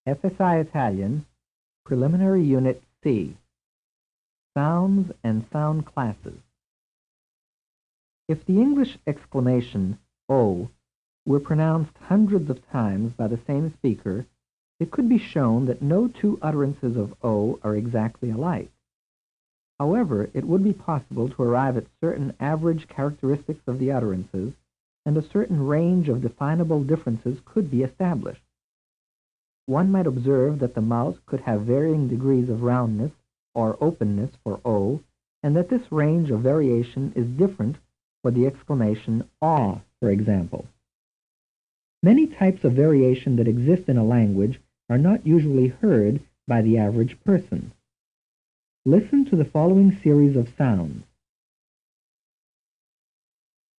FSI Italian, Preliminary Unit C, Sounds and Sound Classes. If the English exclamation, "oh," were pronounced hundreds of times by the same speaker, it could be shown that no two utterances of "oh" are exactly alike. However, it would be possible to arrive at certain average characteristics of the utterances, and a certain range of definable differences could be established. One might observe that the mouth could have varying degrees of roundness or openness for "o," and that this range of variation is different for the exclamation "ah," for example. Many types of variation that exist in a language are not usually heard by the average person. Listen to the following series of sounds.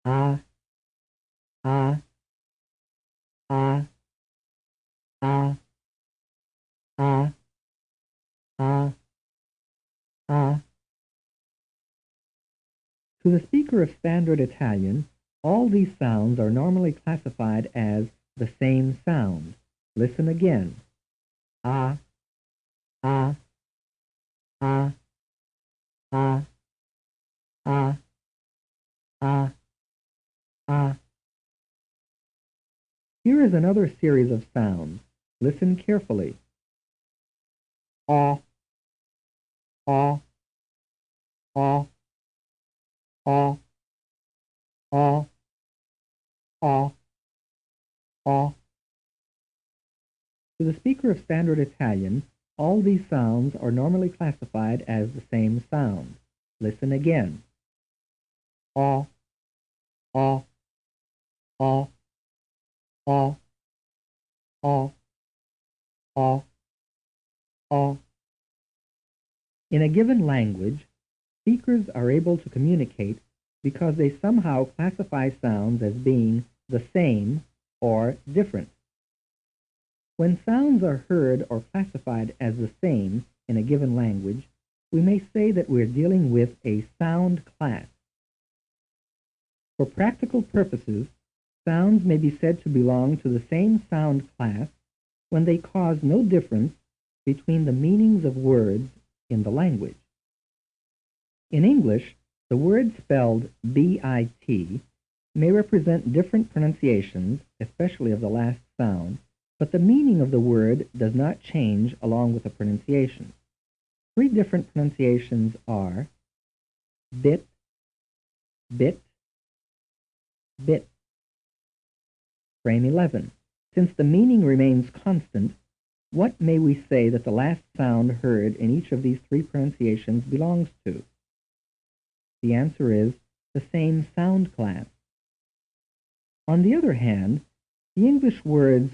Ah, ah, ah, ah, ah, ah, ah. To the speaker of standard Italian, all these sounds are normally classified as the same sound. Listen again. Ah, ah, ah, ah, ah, ah, ah. Here is another series of sounds. Listen carefully. Ah, ah, ah, ah, ah, ah, ah. To the speaker of standard Italian, all these sounds are normally classified as the same sound. Listen again. Ah, ah, ah, ah, ah, ah, ah. In a given language, speakers are able to communicate because they somehow classify sounds as being the same or different. When sounds are heard or classified as the same in a given language, we may say that we're dealing with a sound class. For practical purposes, sounds may be said to belong to the same sound class when they cause no difference between the meanings of words in the language. In English, the word spelled bit may represent different pronunciations, especially of the last sound, but the meaning of the word does not change along with the pronunciation. Three different pronunciations are bit, bit, bit. Frame 11. Since the meaning remains constant, what may we say that the last sound heard in each of these three pronunciations belongs to? The answer is the same sound class. On the other hand, the English words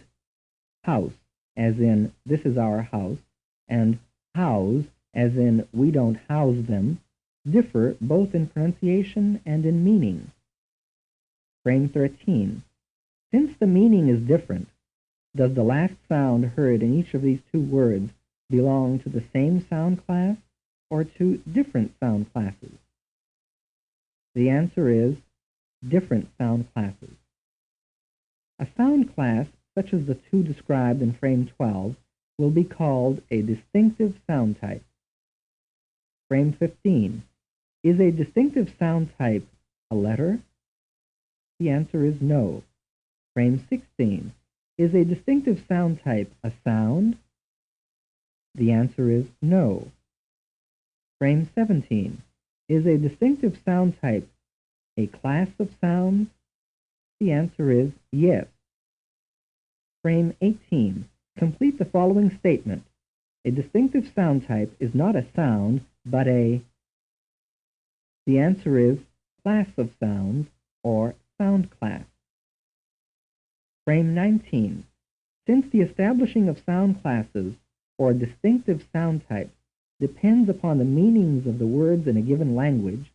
house, as in this is our house, and house, as in we don't house them, differ both in pronunciation and in meaning. Frame 13. Since the meaning is different, does the last sound heard in each of these two words belong to the same sound class or to different sound classes? The answer is different sound classes. A sound class, such as the two described in frame 12, will be called a distinctive sound type. Frame 15. Is a distinctive sound type a letter? The answer is no. Frame 16. Is a distinctive sound type a sound? The answer is no. Frame 17. Is a distinctive sound type a class of sounds? The answer is yes. Frame 18. Complete the following statement. A distinctive sound type is not a sound, but a... The answer is class of sounds, or sound class. Frame 19. Since the establishing of sound classes, or distinctive sound types, depends upon the meanings of the words in a given language,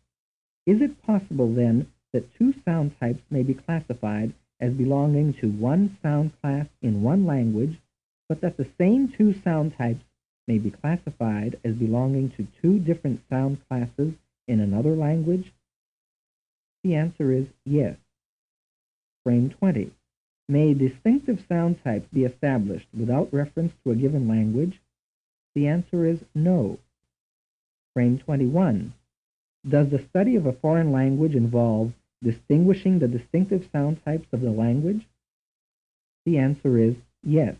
is it possible then that two sound types may be classified as belonging to one sound class in one language, but that the same two sound types may be classified as belonging to two different sound classes in another language? The answer is yes. Frame 20. May distinctive sound types be established without reference to a given language? The answer is no. Frame 21. Does the study of a foreign language involve distinguishing the distinctive sound types of the language? The answer is yes.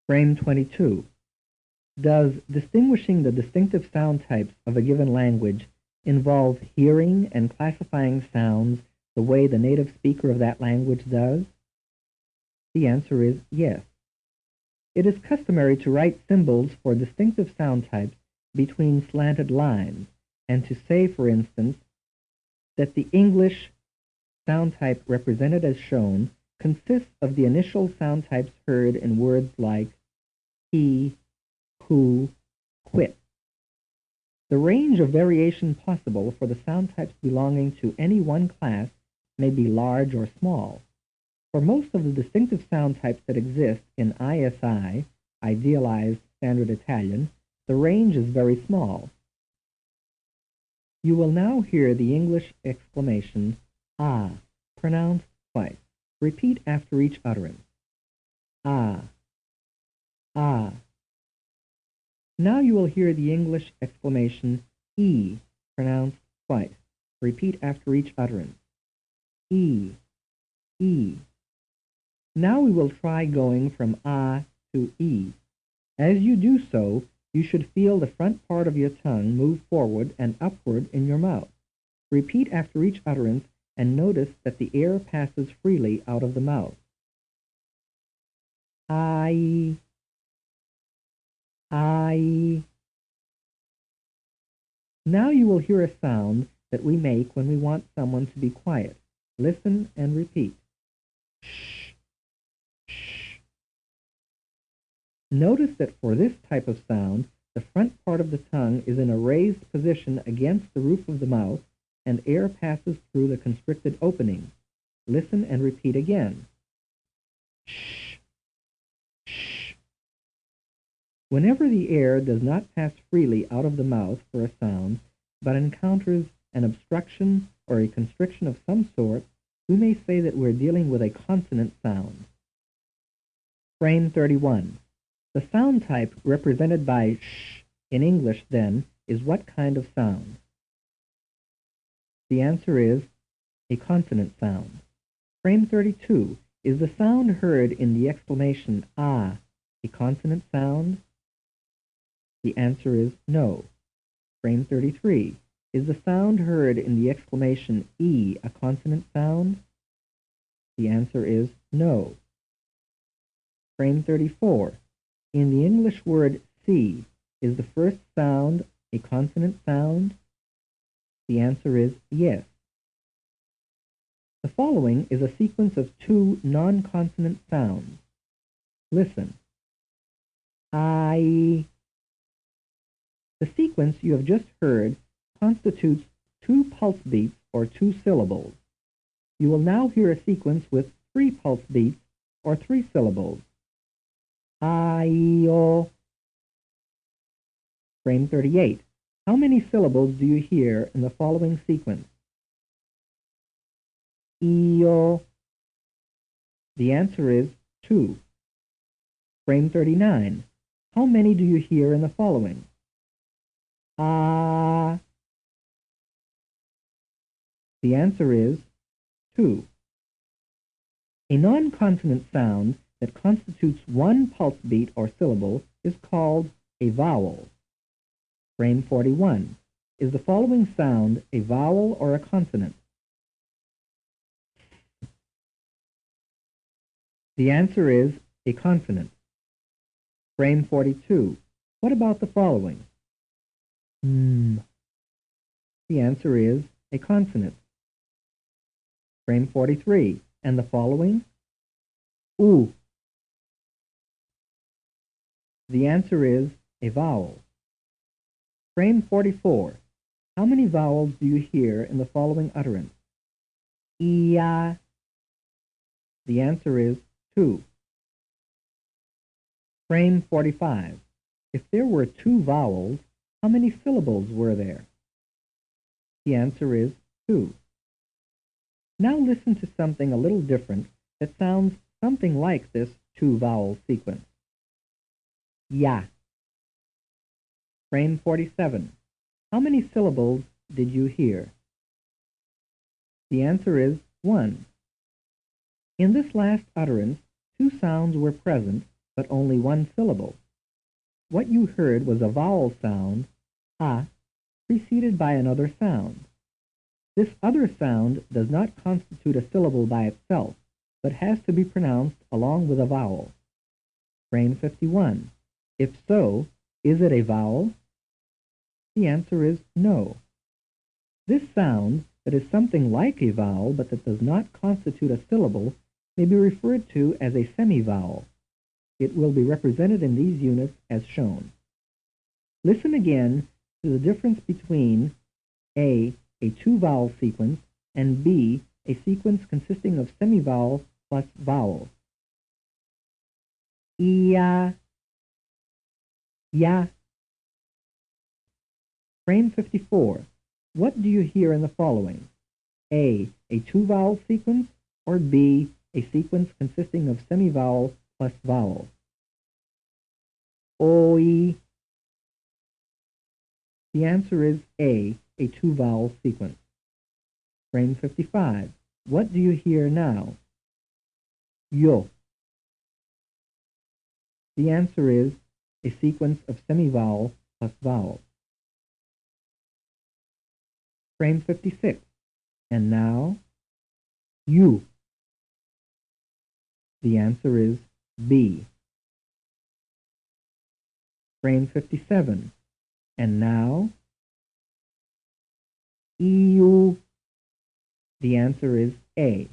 Frame 22. Does distinguishing the distinctive sound types of a given language involve hearing and classifying sounds the way the native speaker of that language does? The answer is yes. It is customary to write symbols for distinctive sound types between slanted lines, and to say, for instance, that the English sound type represented as shown consists of the initial sound types heard in words like he, who, quit. The range of variation possible for the sound types belonging to any one class may be large or small. For most of the distinctive sound types that exist in ISI, Idealized Standard Italian, the range is very small. You will now hear the English exclamation, ah, pronounced twice. Repeat after each utterance. Ah, ah. Now you will hear the English exclamation, e, pronounced twice. Repeat after each utterance. E, e. Now we will try going from ah to e. As you do so, you should feel the front part of your tongue move forward and upward in your mouth. Repeat after each utterance and notice that the air passes freely out of the mouth. I, I. Now you will hear a sound that we make when we want someone to be quiet. Listen and repeat. Shh, shh. Notice that for this type of sound, the front part of the tongue is in a raised position against the roof of the mouth, and air passes through the constricted opening. Listen and repeat again. Shh, shh. Whenever the air does not pass freely out of the mouth for a sound, but encounters an obstruction or a constriction of some sort, we may say that we're dealing with a consonant sound. Frame 31. The sound type represented by sh in English, then, is what kind of sound? The answer is a consonant sound. Frame 32. Is the sound heard in the exclamation ah a consonant sound? The answer is no. Frame 33. Is the sound heard in the exclamation e a consonant sound? The answer is no. Frame 34. In the English word see, is the first sound a consonant sound? The answer is yes. The following is a sequence of two non-consonant sounds. Listen. I. The sequence you have just heard constitutes two pulse beats or two syllables. You will now hear a sequence with three pulse beats or three syllables. I-o. Frame 38. How many syllables do you hear in the following sequence? I-o. The answer is 2. Frame 39. How many do you hear in the following? Ah. The answer is 2. A non-consonant sound that constitutes one pulse beat or syllable is called a vowel. Frame 41. Is the following sound a vowel or a consonant? The answer is a consonant. Frame 42. What about the following? The answer is a consonant. Frame 43. And the following? Oo. The answer is a vowel. Frame 44. How many vowels do you hear in the following utterance? Ia. The answer is 2. Frame 45. If there were 2 vowels, how many syllables were there? The answer is 2. Now listen to something a little different that sounds something like this two-vowel sequence. Ya. Frame 47. How many syllables did you hear? The answer is 1. In this last utterance, two sounds were present, but only one syllable. What you heard was a vowel sound, a, preceded by another sound. This other sound does not constitute a syllable by itself, but has to be pronounced along with a vowel. Frame 51. If so, is it a vowel? The answer is no. This sound, that is something like a vowel but that does not constitute a syllable, may be referred to as a semivowel. It will be represented in these units as shown. Listen again to the difference between A two-vowel sequence, and B, a sequence consisting of semivowel plus vowel. Ya, ya. Frame 54. What do you hear in the following? A two-vowel sequence, or B, a sequence consisting of semivowel plus vowel? Oi. The answer is A two-vowel sequence. Frame 55. What do you hear now? Yo. The answer is a sequence of semivowel plus vowel. Frame 56. And now, you. The answer is B. Frame 57. And now, EU. The answer is A.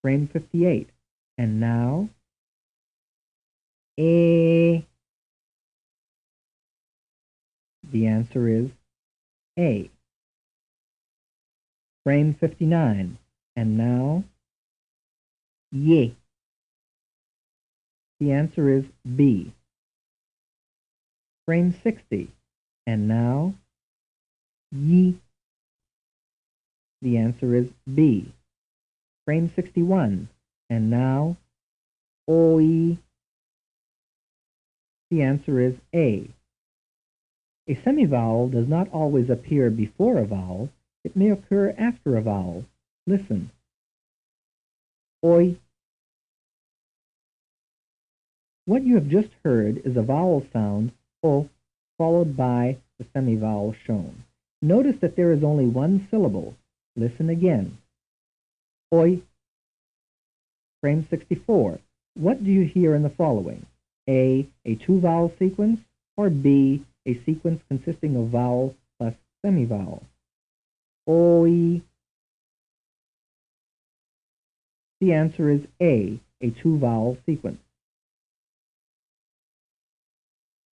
Frame 58. And now, A. The answer is A. Frame 59. And now, Ye. The answer is B. Frame 60. And now, Ye. The answer is B. Frame 61. And now, Oi. The answer is A. A semivowel does not always appear before a vowel. It may occur after a vowel. Listen. Oi. What you have just heard is a vowel sound, O, followed by the semivowel shown. Notice that there is only one syllable. Listen again. Oi. Frame 64. What do you hear in the following? A two-vowel sequence, or B, a sequence consisting of vowel plus semivowel? Oi. The answer is A two-vowel sequence.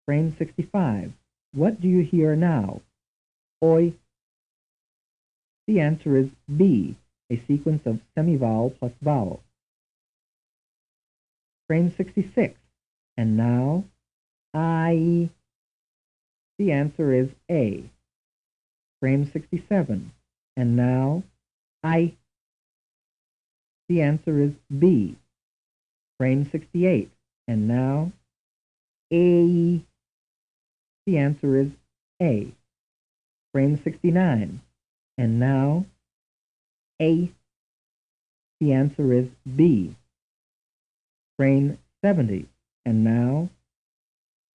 Frame 65. What do you hear now? Oi. The answer is B, a sequence of semivowel plus vowel. Frame 66. And now, I. The answer is A. Frame 67. And now, I. The answer is B. Frame 68. And now, A. The answer is A. Frame 69. And now, A. The answer is B. Frame 70. And now,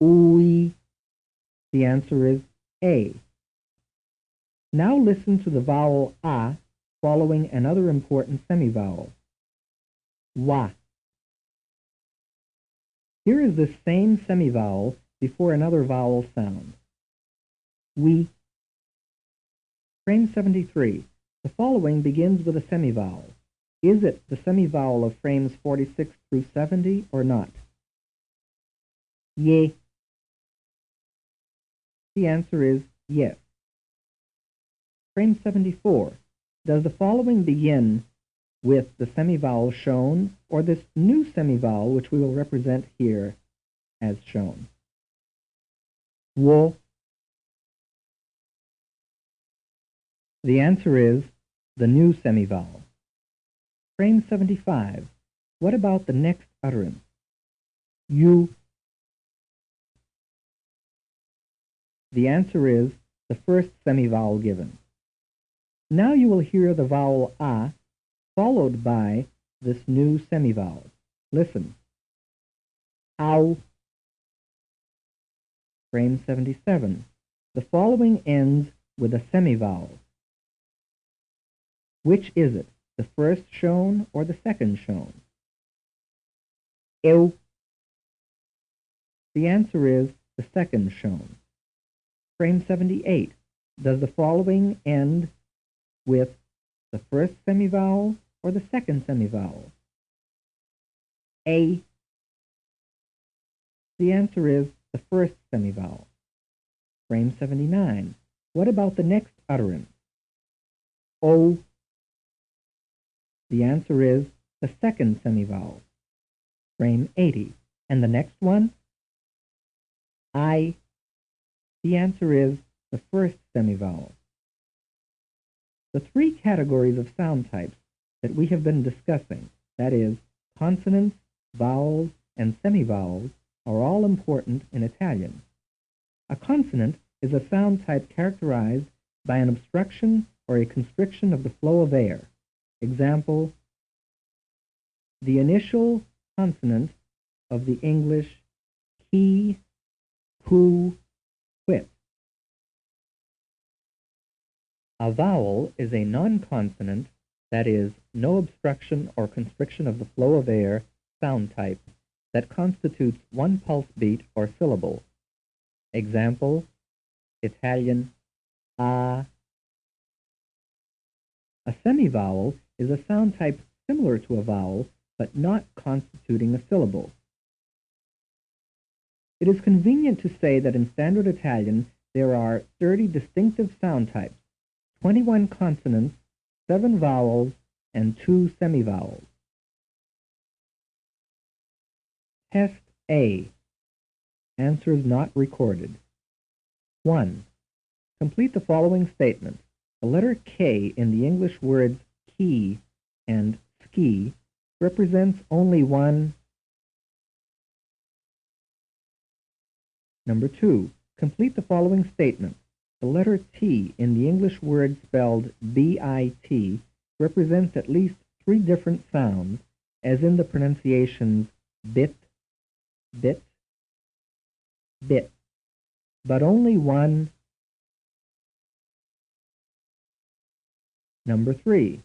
Ui. The answer is A. Now listen to the vowel A following another important semivowel. Wa. Here is the same semivowel before another vowel sound. We. Frame 73. The following begins with a semivowel. Is it the semivowel of frames 46 through 70 or not? Ye. The answer is yes. Frame 74. Does the following begin with the semivowel shown or this new semivowel which we will represent here as shown? Wo. The answer is the new semivowel. Frame 75. What about the next utterance? You. The answer is the first semivowel given. Now you will hear the vowel a followed by this new semivowel. Listen. Ow. Frame 77. The following ends with a semivowel. Which is it, the first shown or the second shown? Eu. The answer is the second shown. Frame 78. Does the following end with the first semivowel or the second semivowel? A. The answer is the first semivowel. Frame 79. What about the next utterance? O. The answer is the second semivowel. Frame 80. And the next one? I. The answer is the first semivowel. The three categories of sound types that we have been discussing, that is, consonants, vowels, and semivowels, are all important in Italian. A consonant is a sound type characterized by an obstruction or a constriction of the flow of air. Example, the initial consonant of the English ki, ku, quit. A vowel is a non-consonant, that is, no obstruction or constriction of the flow of air, sound type, that constitutes one pulse beat or syllable. Example, Italian, a. A semivowel is a sound type similar to a vowel, but not constituting a syllable. It is convenient to say that in Standard Italian there are 30 distinctive sound types, 21 consonants, 7 vowels, and 2 semivowels. Test A. Answers not recorded. 1. Complete the following statements. The letter K in the English words key and ski represents only one. Number 2. Complete the following statement. The letter T in the English word spelled B-I-T represents at least 3 different sounds, as in the pronunciations bit, bit, bit, but only one. Number 3.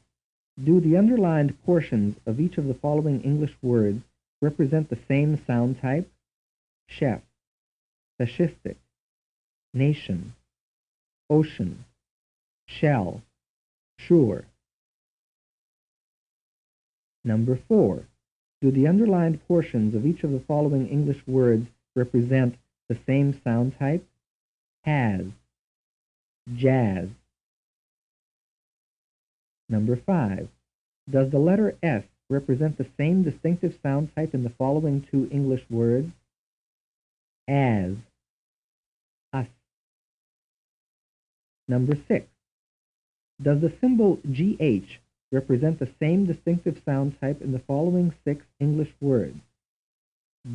Do the underlined portions of each of the following English words represent the same sound type? Chef, fascistic, nation, ocean, shell, sure. Number 4. Do the underlined portions of each of the following English words represent the same sound type? Has, jazz. Number 5. Does the letter S represent the same distinctive sound type in the following 2 English words? As, us. Number 6. Does the symbol GH represent the same distinctive sound type in the following 6 English words?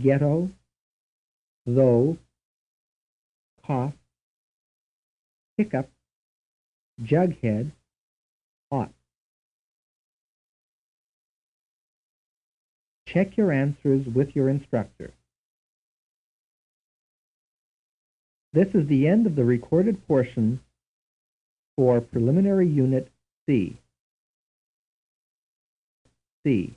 Ghetto, though, cough, hiccup, jughead, ought. Check your answers with your instructor. This is the end of the recorded portion for Preliminary Unit C. C.